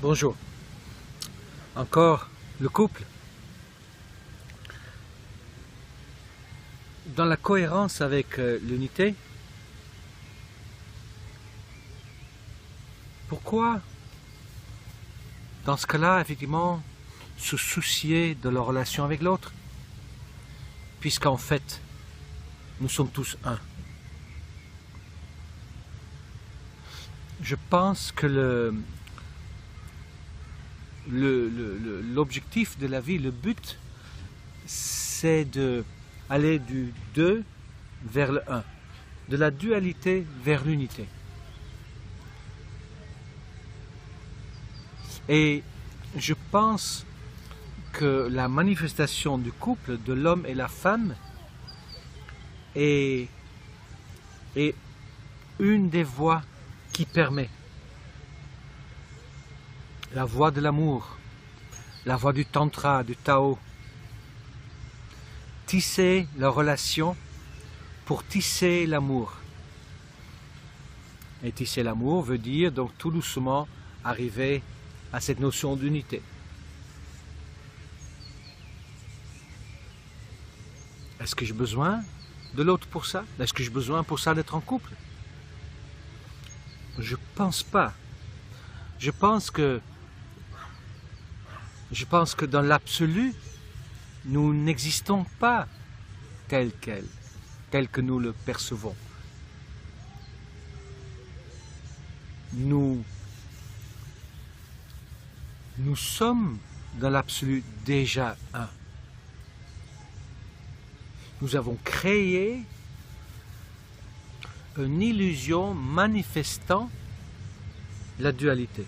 Bonjour. Encore le couple. Dans la cohérence avec l'unité, pourquoi, dans ce cas-là, effectivement, se soucier de la relation avec l'autre, puisqu'en fait, nous sommes tous un. Je pense que l'objectif de la vie, le but, c'est d'aller du 2 vers le 1, de la dualité vers l'unité. Et je pense que la manifestation du couple, de l'homme et la femme, est une des voies qui permet la voie de l'amour, la voie du tantra, du Tao. Tisser la relation pour tisser l'amour. Et tisser l'amour veut dire donc tout doucement arriver à cette notion d'unité. Est-ce que j'ai besoin de l'autre pour ça? Est-ce que j'ai besoin pour ça d'être en couple? Je pense pas. Je pense que dans l'absolu, nous n'existons pas tel que nous le percevons. Nous sommes dans l'absolu déjà un. Nous avons créé une illusion manifestant la dualité.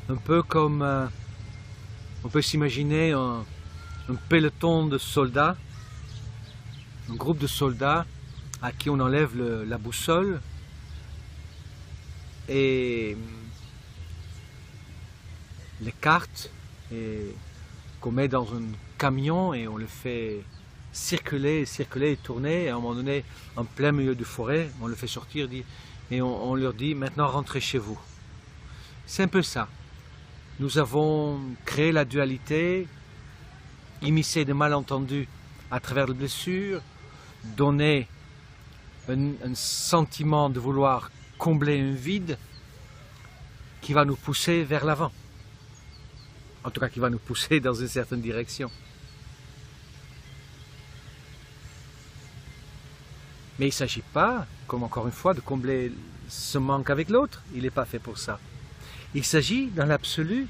Un peu comme on peut s'imaginer un peloton de soldats, un groupe de soldats à qui on enlève la boussole et les cartes et qu'on met dans un camion et on le fait circuler et tourner, et à un moment donné, en plein milieu de forêt, on le fait sortir et on leur dit maintenant rentrez chez vous. C'est un peu ça. Nous avons créé la dualité, immiscé des malentendus à travers les blessures, donné un sentiment de vouloir combler un vide qui va nous pousser vers l'avant. En tout cas, qui va nous pousser dans une certaine direction. Mais il ne s'agit pas, comme encore une fois, de combler ce manque avec l'autre. Il n'est pas fait pour ça. Il s'agit, dans l'absolu,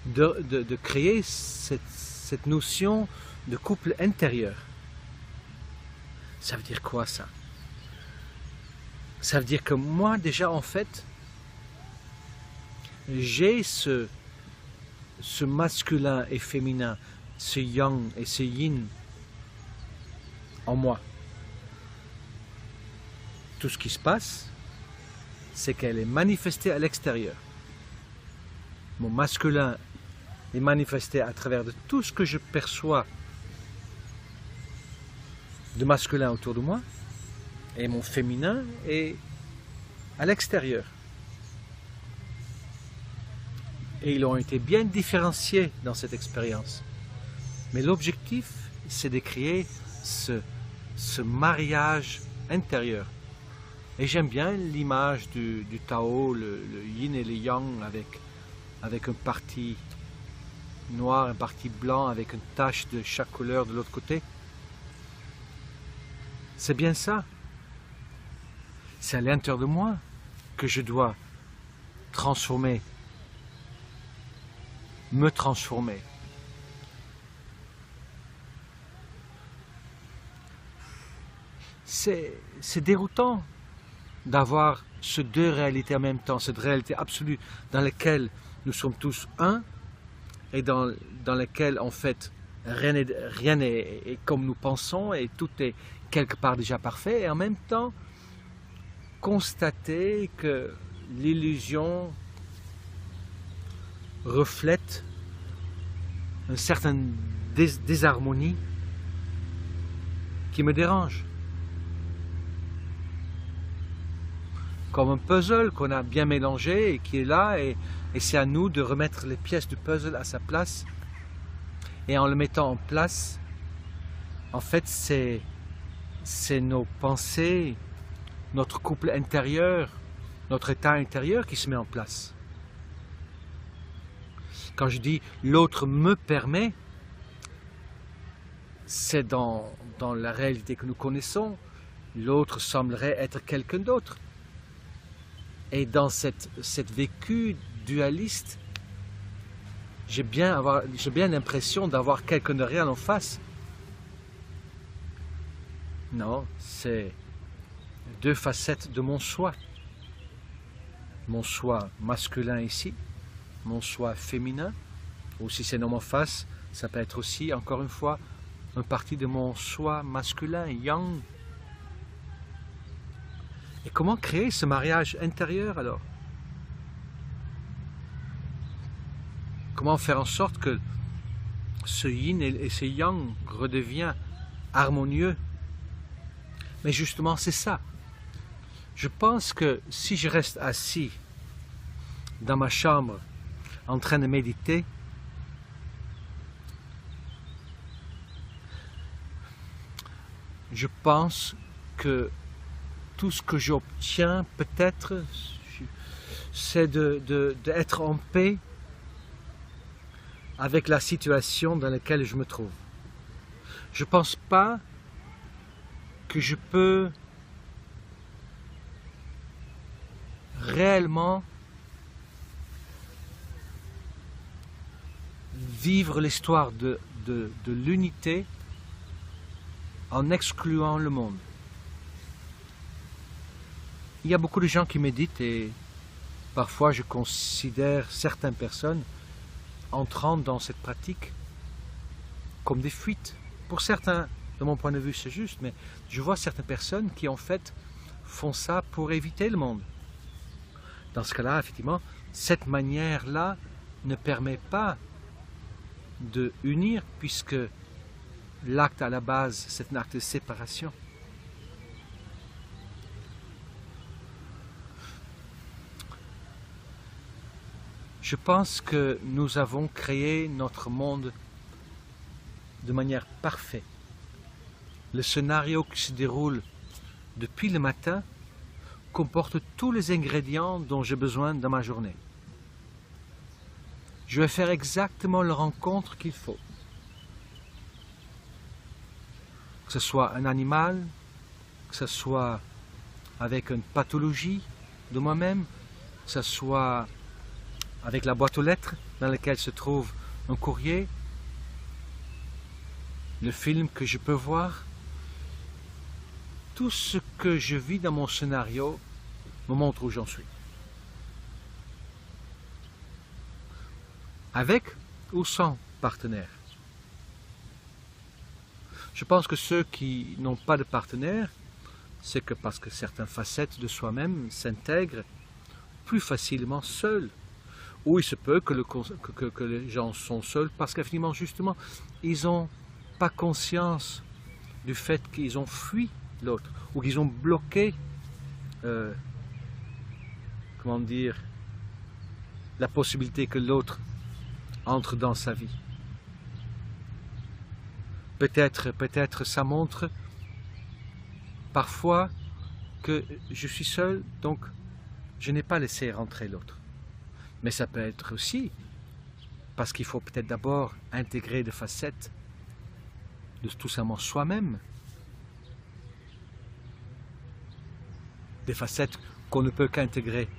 de créer cette notion de couple intérieur. Ça veut dire quoi, ça? Ça veut dire que moi, déjà, en fait, j'ai ce masculin et féminin, ce yang et ce yin en moi. Tout ce qui se passe, c'est qu'elle est manifestée à l'extérieur. Mon masculin est manifesté à travers de tout ce que je perçois de masculin autour de moi, et mon féminin est à l'extérieur. Et ils ont été bien différenciés dans cette expérience. Mais l'objectif, c'est de créer ce mariage intérieur. Et j'aime bien l'image du Tao, le yin et le yang, avec une partie noire, une partie blanc, avec une tache de chaque couleur de l'autre côté. C'est bien ça. C'est à l'intérieur de moi que je dois transformer, me transformer. C'est déroutant d'avoir ces deux réalités en même temps, cette réalité absolue dans laquelle nous sommes tous un et dans laquelle en fait rien n'est comme nous pensons et tout est quelque part déjà parfait, et en même temps constater que l'illusion reflète une certaine désharmonie qui me dérange. comme un puzzle qu'on a bien mélangé et qui est là, et c'est à nous de remettre les pièces du puzzle à sa place. Et en le mettant en place, en fait, c'est nos pensées, notre couple intérieur, notre état intérieur qui se met en place. Quand je dis « l'autre me permet », c'est dans la réalité que nous connaissons, l'autre semblerait être quelqu'un d'autre. Et dans cette vécu dualiste, j'ai bien l'impression d'avoir quelqu'un de réel en face. Non, c'est deux facettes de mon soi. Mon soi masculin ici, mon soi féminin, ou si c'est dans mon face, ça peut être aussi, encore une fois, une partie de mon soi masculin, yang. Et comment créer ce mariage intérieur alors? Comment faire en sorte que ce yin et ce yang redeviennent harmonieux? Mais justement, c'est ça. Je pense que si je reste assis dans ma chambre en train de méditer, je pense que tout ce que j'obtiens peut-être, c'est d'être en paix avec la situation dans laquelle je me trouve. Je ne pense pas que je peux réellement vivre l'histoire de l'unité en excluant le monde. Il y a beaucoup de gens qui méditent et parfois je considère certaines personnes entrant dans cette pratique comme des fuites. Pour certains, de mon point de vue, c'est juste, mais je vois certaines personnes qui en fait font ça pour éviter le monde. Dans ce cas-là, effectivement, cette manière-là ne permet pas de unir puisque l'acte à la base, c'est un acte de séparation. Je pense que nous avons créé notre monde de manière parfaite. Le scénario qui se déroule depuis le matin comporte tous les ingrédients dont j'ai besoin dans ma journée. Je vais faire exactement la rencontre qu'il faut. Que ce soit un animal, que ce soit avec une pathologie de moi-même, que ce soit avec la boîte aux lettres dans laquelle se trouve un courrier, le film que je peux voir, tout ce que je vis dans mon scénario me montre où j'en suis. Avec ou sans partenaire. Je pense que ceux qui n'ont pas de partenaire, c'est que parce que certaines facettes de soi-même s'intègrent plus facilement seuls. Ou il se peut que les gens sont seuls parce qu'effectivement, justement, ils n'ont pas conscience du fait qu'ils ont fui l'autre ou qu'ils ont bloqué, comment dire, la possibilité que l'autre entre dans sa vie. Peut-être ça montre parfois que je suis seul, donc je n'ai pas laissé rentrer l'autre. Mais ça peut être aussi parce qu'il faut peut-être d'abord intégrer des facettes de tout simplement soi-même. Des facettes qu'on ne peut qu'intégrer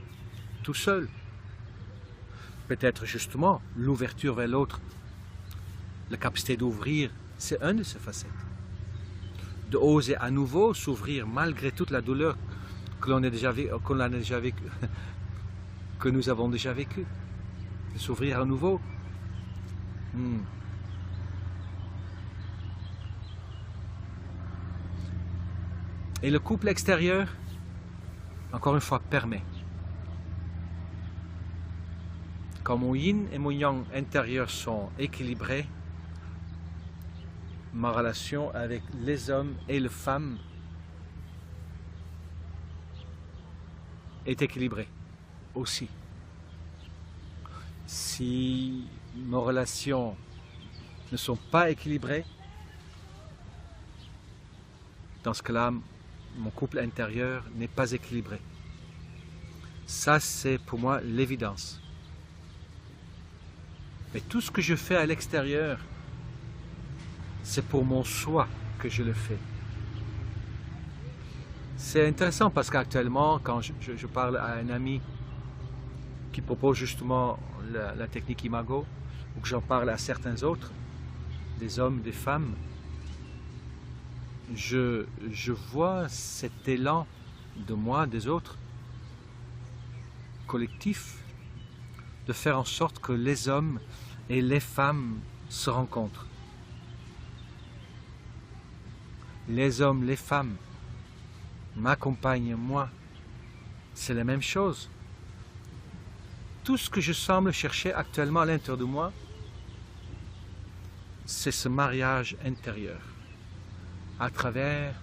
tout seul. Peut-être justement l'ouverture vers l'autre, la capacité d'ouvrir, c'est une de ces facettes. De oser à nouveau s'ouvrir malgré toute la douleur que l'on a déjà vécue, que nous avons déjà vécu, de s'ouvrir à nouveau. Et le couple extérieur, encore une fois, permet. Quand mon yin et mon yang intérieur sont équilibrés, ma relation avec les hommes et les femmes est équilibré aussi. Si nos relations ne sont pas équilibrées, dans ce cas-là, mon couple intérieur n'est pas équilibré. Ça, c'est pour moi l'évidence. Mais tout ce que je fais à l'extérieur, c'est pour mon soi que je le fais. C'est intéressant parce qu'actuellement, quand je parle à un ami qui propose justement la technique Imago, ou que j'en parle à certains autres, des hommes, des femmes, je vois cet élan de moi, des autres, collectif, de faire en sorte que les hommes et les femmes se rencontrent. Les hommes, les femmes, ma compagne, moi, c'est la même chose. Tout ce que je semble chercher actuellement à l'intérieur de moi, c'est ce mariage intérieur, à travers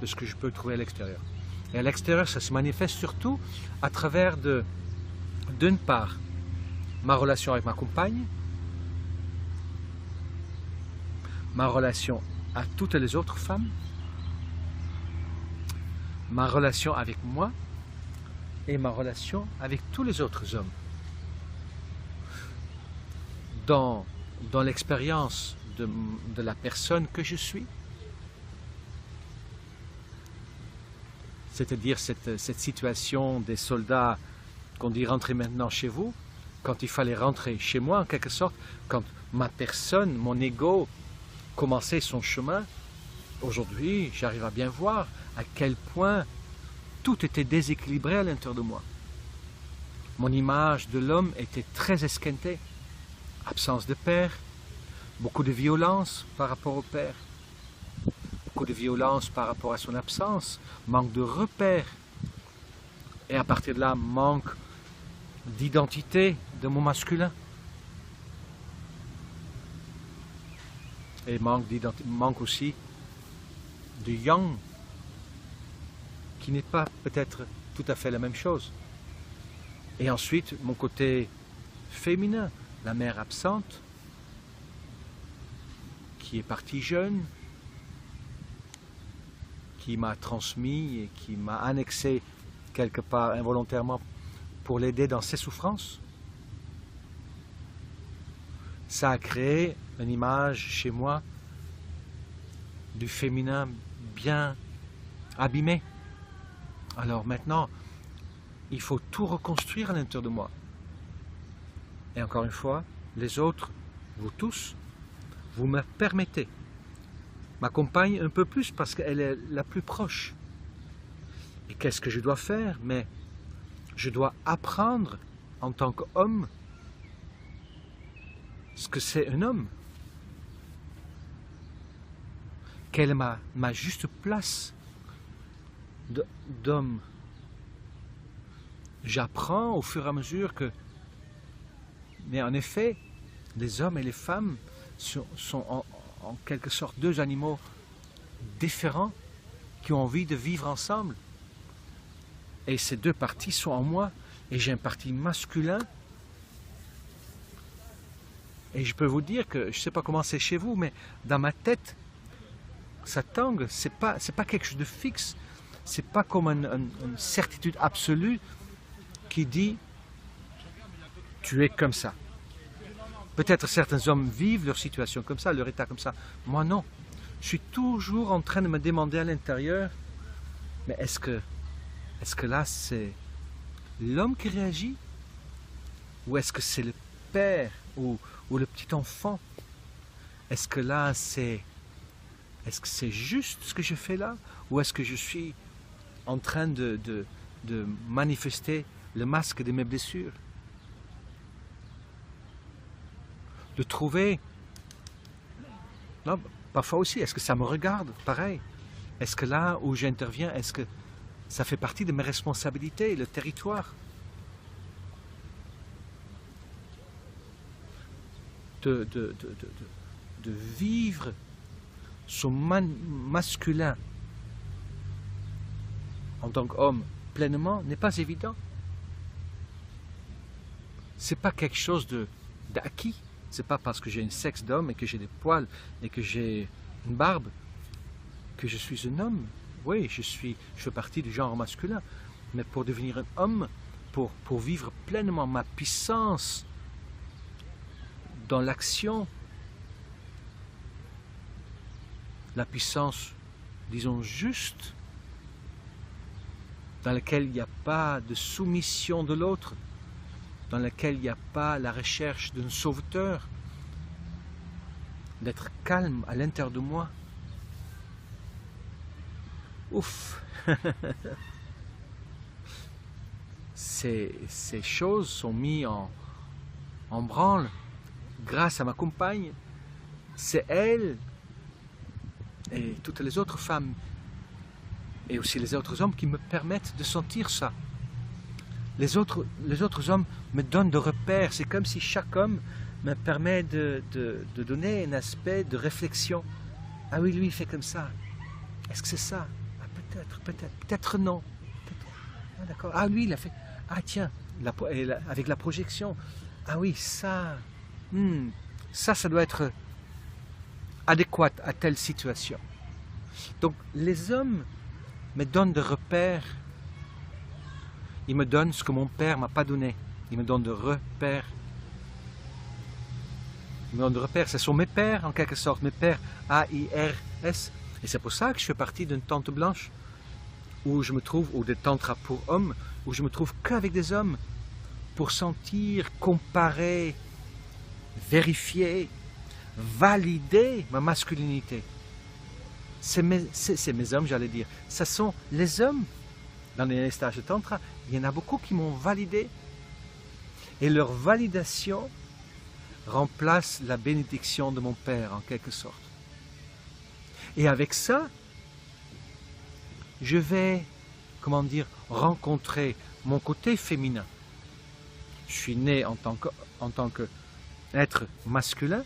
de ce que je peux trouver à l'extérieur. Et à l'extérieur, ça se manifeste surtout à travers d'une part, ma relation avec ma compagne, ma relation à toutes les autres femmes, ma relation avec moi et ma relation avec tous les autres hommes. Dans l'expérience de la personne que je suis, c'est-à-dire cette situation des soldats qu'on dit rentrer maintenant chez vous, quand il fallait rentrer chez moi en quelque sorte, quand ma personne, mon ego commençait son chemin, aujourd'hui j'arrive à bien voir à quel point tout était déséquilibré à l'intérieur de moi. Mon image de l'homme était très esquintée, absence de père, beaucoup de violence par rapport au père, beaucoup de violence par rapport à son absence, manque de repères, et à partir de là, manque d'identité de mon masculin. Et manque aussi de yang, qui n'est pas peut-être tout à fait la même chose. Et ensuite, mon côté féminin, la mère absente, qui est partie jeune, qui m'a transmis et qui m'a annexé quelque part involontairement pour l'aider dans ses souffrances. Ça a créé une image chez moi du féminin bien abîmé. Alors maintenant, il faut tout reconstruire à l'intérieur de moi. Et encore une fois, les autres, vous tous, vous me permettez. Ma compagne un peu plus parce qu'elle est la plus proche. Et qu'est-ce que je dois faire? Mais je dois apprendre en tant qu'homme ce que c'est un homme. Quelle est ma juste place d'homme. J'apprends au fur et à mesure que... Mais en effet, les hommes et les femmes sont en quelque sorte deux animaux différents qui ont envie de vivre ensemble. Et ces deux parties sont en moi. Et j'ai un parti masculin. Et je peux vous dire que, je ne sais pas comment c'est chez vous, mais dans ma tête, ça tangue. C'est pas quelque chose de fixe. C'est pas comme une certitude absolue qui dit « tu es comme ça ». Peut-être certains hommes vivent leur situation comme ça, leur état comme ça. Moi non. Je suis toujours en train de me demander à l'intérieur, mais est-ce que là c'est l'homme qui réagit? Ou est-ce que c'est le père ou le petit enfant? Est-ce que là c'est juste ce que je fais là? Ou est-ce que je suis en train de manifester le masque de mes blessures? De trouver... Non, parfois aussi, est-ce que ça me regarde? Pareil. Est-ce que là où j'interviens, est-ce que ça fait partie de mes responsabilités, le territoire? De vivre son masculin en tant qu'homme pleinement n'est pas évident. C'est pas quelque chose d'acquis. C'est pas parce que j'ai un sexe d'homme et que j'ai des poils et que j'ai une barbe que je suis un homme. Oui, je fais partie du genre masculin. Mais pour devenir un homme, pour vivre pleinement ma puissance dans l'action, la puissance, disons, juste, dans laquelle il n'y a pas de soumission de l'autre, dans laquelle il n'y a pas la recherche d'un sauveteur, d'être calme à l'intérieur de moi. Ouf. Ces choses sont mises en branle grâce à ma compagne. C'est elle et toutes les autres femmes et aussi les autres hommes qui me permettent de sentir ça. Les autres hommes me donnent des repères. C'est comme si chaque homme me permet de donner un aspect de réflexion. Ah oui, lui il fait comme ça. Est-ce que c'est ça? Ah, peut-être non. Ah, d'accord. Ah lui il a fait. Ah tiens, avec la projection. Ah oui, ça. Ça doit être adéquat à telle situation. Donc les hommes me donnent des repères. Ils me donnent ce que mon père ne m'a pas donné. Ils me donnent des repères. Ils me donnent des repères. Ce sont mes pères, en quelque sorte. Mes pères, A-I-R-S. Et c'est pour ça que je fais partie d'une tente blanche, où je me trouve, ou des tantras pour hommes, où je me trouve qu'avec des hommes, pour sentir, comparer, vérifier, valider ma masculinité. C'est mes hommes, j'allais dire. Ce sont les hommes. Dans les stages de tantra, il y en a beaucoup qui m'ont validé. Et leur validation remplace la bénédiction de mon père, en quelque sorte. Et avec ça, je vais, comment dire, rencontrer mon côté féminin. Je suis né en tant qu'être masculin,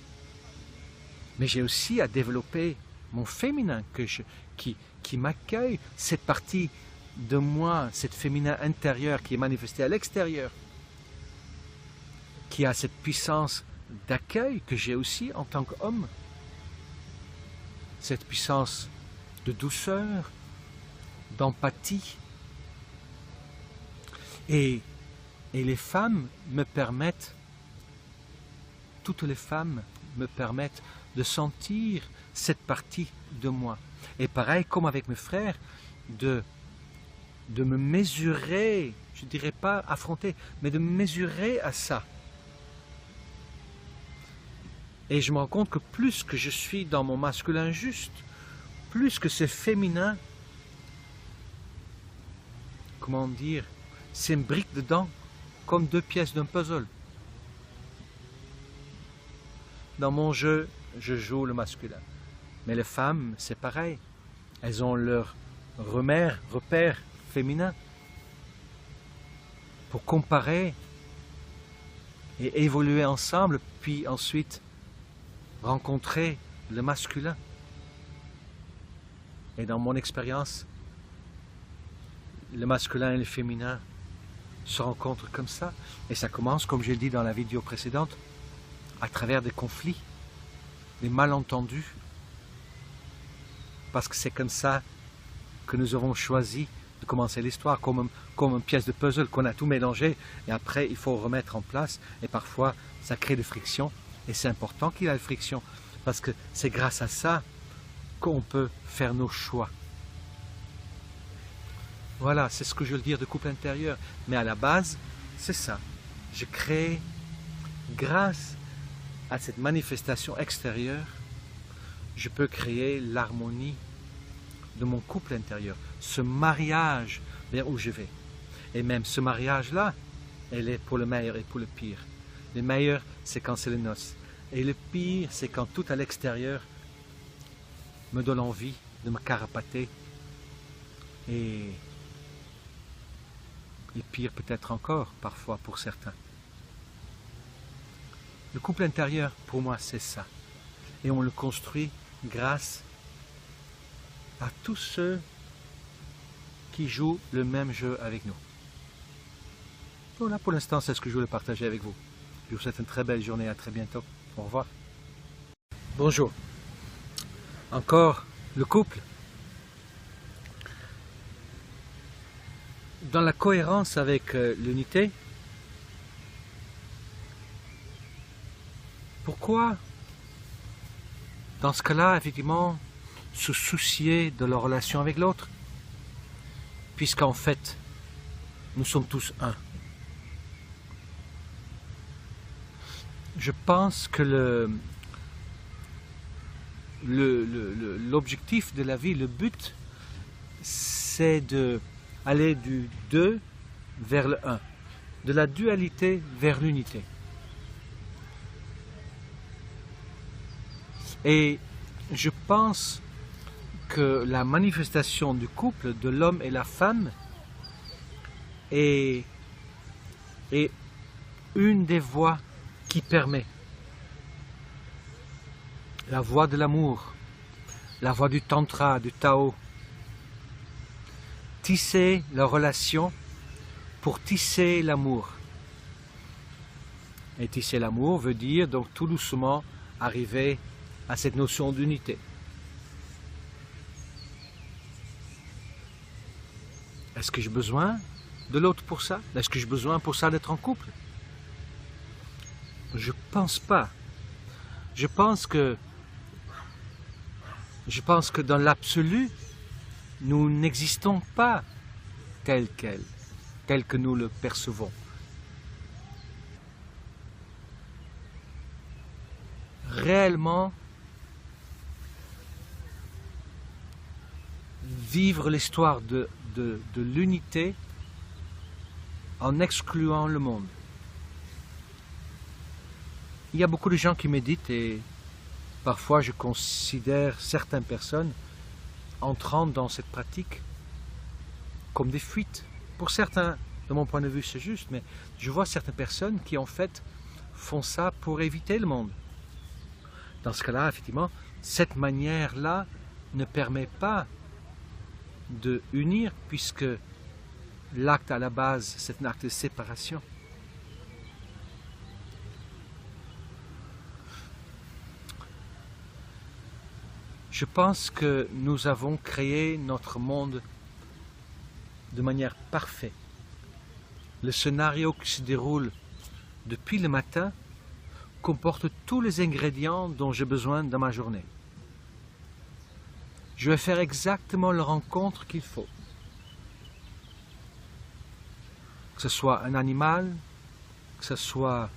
mais j'ai aussi à développer mon féminin qui m'accueille, cette partie de moi, cette féminin intérieur qui est manifestée à l'extérieur, qui a cette puissance d'accueil que j'ai aussi en tant qu'homme, cette puissance de douceur, d'empathie. Et les femmes me permettent, toutes les femmes me permettent de sentir cette partie de moi. Et pareil, comme avec mes frères, de me mesurer, je ne dirais pas affronter, mais de me mesurer à ça. Et je me rends compte que plus que je suis dans mon masculin juste, plus que c'est féminin, comment dire, c'est une brique dedans, comme deux pièces d'un puzzle. Dans mon jeu, je joue le masculin. Mais les femmes, c'est pareil. Elles ont leur repère féminin pour comparer et évoluer ensemble, puis ensuite rencontrer le masculin. Et dans mon expérience, le masculin et le féminin se rencontrent comme ça. Et ça commence, comme je l'ai dit dans la vidéo précédente, à travers des conflits, des malentendus. Parce que c'est comme ça que nous avons choisi de commencer l'histoire, comme une pièce de puzzle qu'on a tout mélangé, et après il faut remettre en place, et parfois ça crée des frictions, et c'est important qu'il y ait des frictions, parce que c'est grâce à ça qu'on peut faire nos choix. Voilà, c'est ce que je veux dire de couple intérieur, mais à la base, c'est ça. Je crée, grâce à cette manifestation extérieure, je peux créer l'harmonie de mon couple intérieur, ce mariage vers où je vais. Et même ce mariage-là, elle est pour le meilleur et pour le pire. Le meilleur, c'est quand c'est les noces. Et le pire, c'est quand tout à l'extérieur me donne envie de me carapater. Et pire peut-être encore, parfois, pour certains. Le couple intérieur, pour moi, c'est ça. Et on le construit grâce à tous ceux qui jouent le même jeu avec nous. Voilà, pour l'instant, c'est ce que je voulais partager avec vous. Je vous souhaite une très belle journée, à très bientôt. Au revoir. Bonjour. Encore le couple. Dans la cohérence avec l'unité, pourquoi, dans ce cas-là, effectivement, se soucier de leur relation avec l'autre, puisqu'en fait, nous sommes tous un. Je pense que l'objectif de la vie, le but, c'est d'aller du 2 vers le 1, de la dualité vers l'unité. Et je pense que la manifestation du couple, de l'homme et la femme, est une des voies qui permet la voie de l'amour, la voie du tantra, du Tao, tisser la relation pour tisser l'amour. Et tisser l'amour veut dire donc tout doucement arriver à cette notion d'unité. Est-ce que j'ai besoin de l'autre pour ça? Est-ce que j'ai besoin pour ça d'être en couple? Je pense pas. Je pense que dans l'absolu, nous n'existons pas tel que nous le percevons. Réellement, vivre l'histoire de l'unité en excluant le monde. Il y a beaucoup de gens qui méditent et parfois je considère certaines personnes entrant dans cette pratique comme des fuites. Pour certains, de mon point de vue, c'est juste, mais je vois certaines personnes qui en fait font ça pour éviter le monde. Dans ce cas-là, effectivement, cette manière-là ne permet pas de unir puisque l'acte à la base, c'est un acte de séparation. Je pense que nous avons créé notre monde de manière parfaite. Le scénario qui se déroule depuis le matin comporte tous les ingrédients dont j'ai besoin dans ma journée. Je vais faire exactement la rencontre qu'il faut. Que ce soit un animal, que ce soit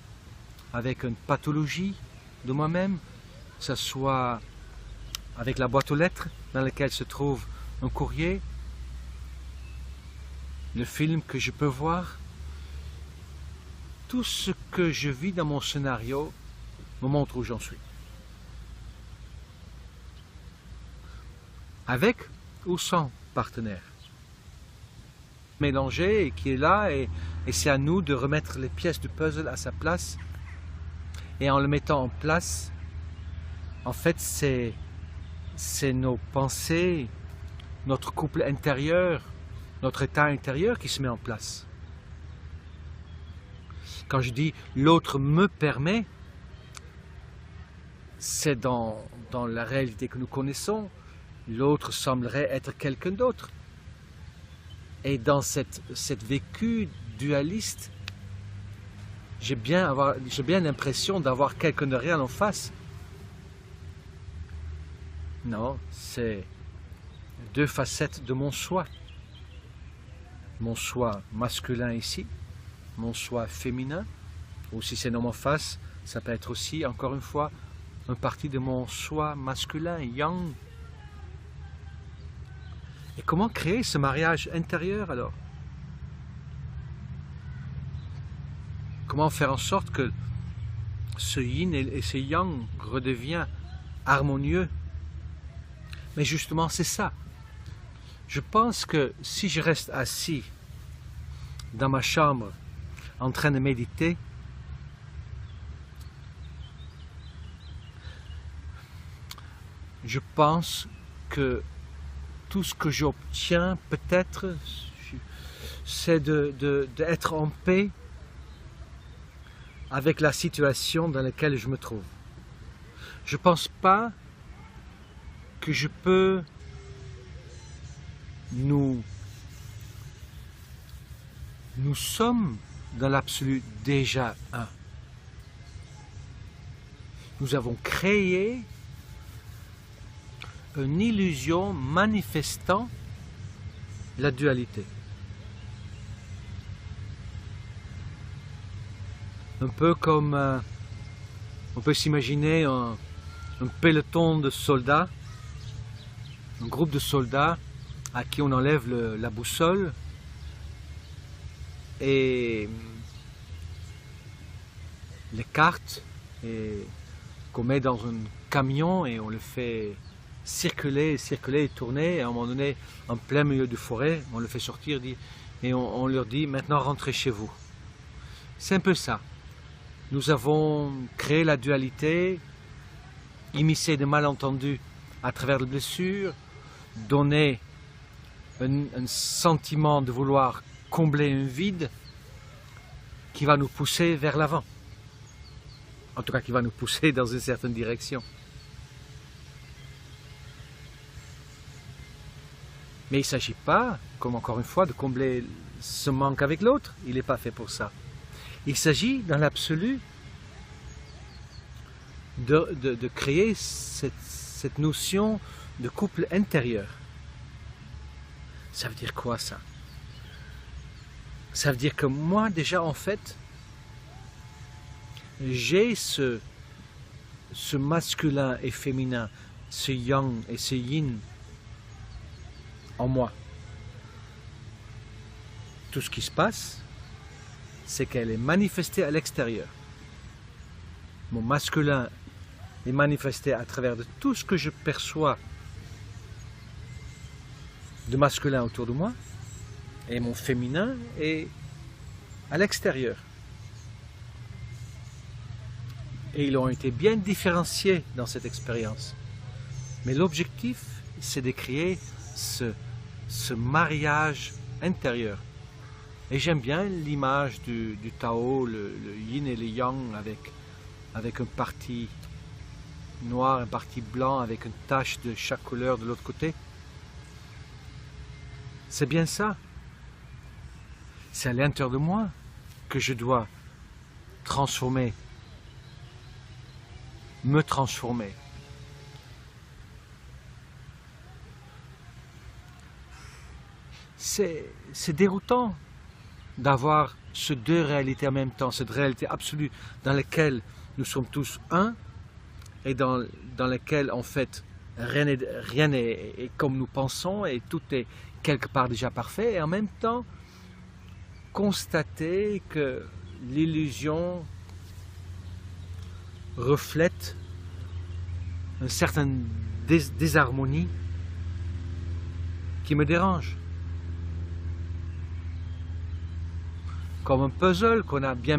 avec une pathologie de moi-même, que ce soit avec la boîte aux lettres dans laquelle se trouve un courrier, le film que je peux voir, tout ce que je vis dans mon scénario me montre où j'en suis. Avec ou sans partenaire. Mélangé et qui est là et c'est à nous de remettre les pièces du puzzle à sa place. Et en le mettant en place, en fait c'est nos pensées, notre couple intérieur, notre état intérieur qui se met en place. Quand je dis l'autre me permet, c'est dans la réalité que nous connaissons, l'autre semblerait être quelqu'un d'autre. Et dans cette vécu dualiste, j'ai bien l'impression d'avoir quelqu'un de réel en face. Non, c'est deux facettes de mon soi. Mon soi masculin ici, mon soi féminin, ou si c'est dans mon face, ça peut être aussi, encore une fois, une partie de mon soi masculin, yang. Et comment créer ce mariage intérieur alors? Comment faire en sorte que ce yin et ce yang redeviennent harmonieux? Mais justement, c'est ça. Je pense que si je reste assis dans ma chambre en train de méditer, je pense que tout ce que j'obtiens, peut-être, c'est d'être en paix avec la situation dans laquelle je me trouve. Je ne pense pas que je peux nous sommes dans l'absolu déjà un. Nous avons créé une illusion manifestant la dualité. Un peu comme on peut s'imaginer un peloton de soldats, un groupe de soldats à qui on enlève la boussole et les cartes et qu'on met dans un camion et on le fait circuler, circuler et tourner, et à un moment donné, en plein milieu de forêt, on le fait sortir et on leur dit maintenant rentrez chez vous. C'est un peu ça. Nous avons créé la dualité, immiscé des malentendus à travers les blessures, donné un sentiment de vouloir combler un vide qui va nous pousser vers l'avant. En tout cas, qui va nous pousser dans une certaine direction. Mais il ne s'agit pas, comme encore une fois, de combler ce manque avec l'autre. Il n'est pas fait pour ça. Il s'agit, dans l'absolu, de créer cette notion de couple intérieur. Ça veut dire quoi, ça? Ça veut dire que moi, déjà, en fait, j'ai ce masculin et féminin, ce yang et ce yin en moi. Tout ce qui se passe, c'est qu'elle est manifestée à l'extérieur. Mon masculin est manifesté à travers de tout ce que je perçois de masculin autour de moi, et mon féminin est à l'extérieur. Et ils ont été bien différenciés dans cette expérience. Mais l'objectif, c'est de créer ce mariage intérieur. Et j'aime bien l'image du Tao, le yin et le yang, avec une partie noire, une partie blanc, avec une tache de chaque couleur de l'autre côté. C'est bien ça. C'est à l'intérieur de moi que je dois transformer, me transformer. C'est déroutant d'avoir ces deux réalités en même temps, cette réalité absolue dans laquelle nous sommes tous un et dans laquelle en fait rien n'est comme nous pensons et tout est quelque part déjà parfait, et en même temps constater que l'illusion reflète une certaine désharmonie qui me dérange. Comme un puzzle qu'on a bien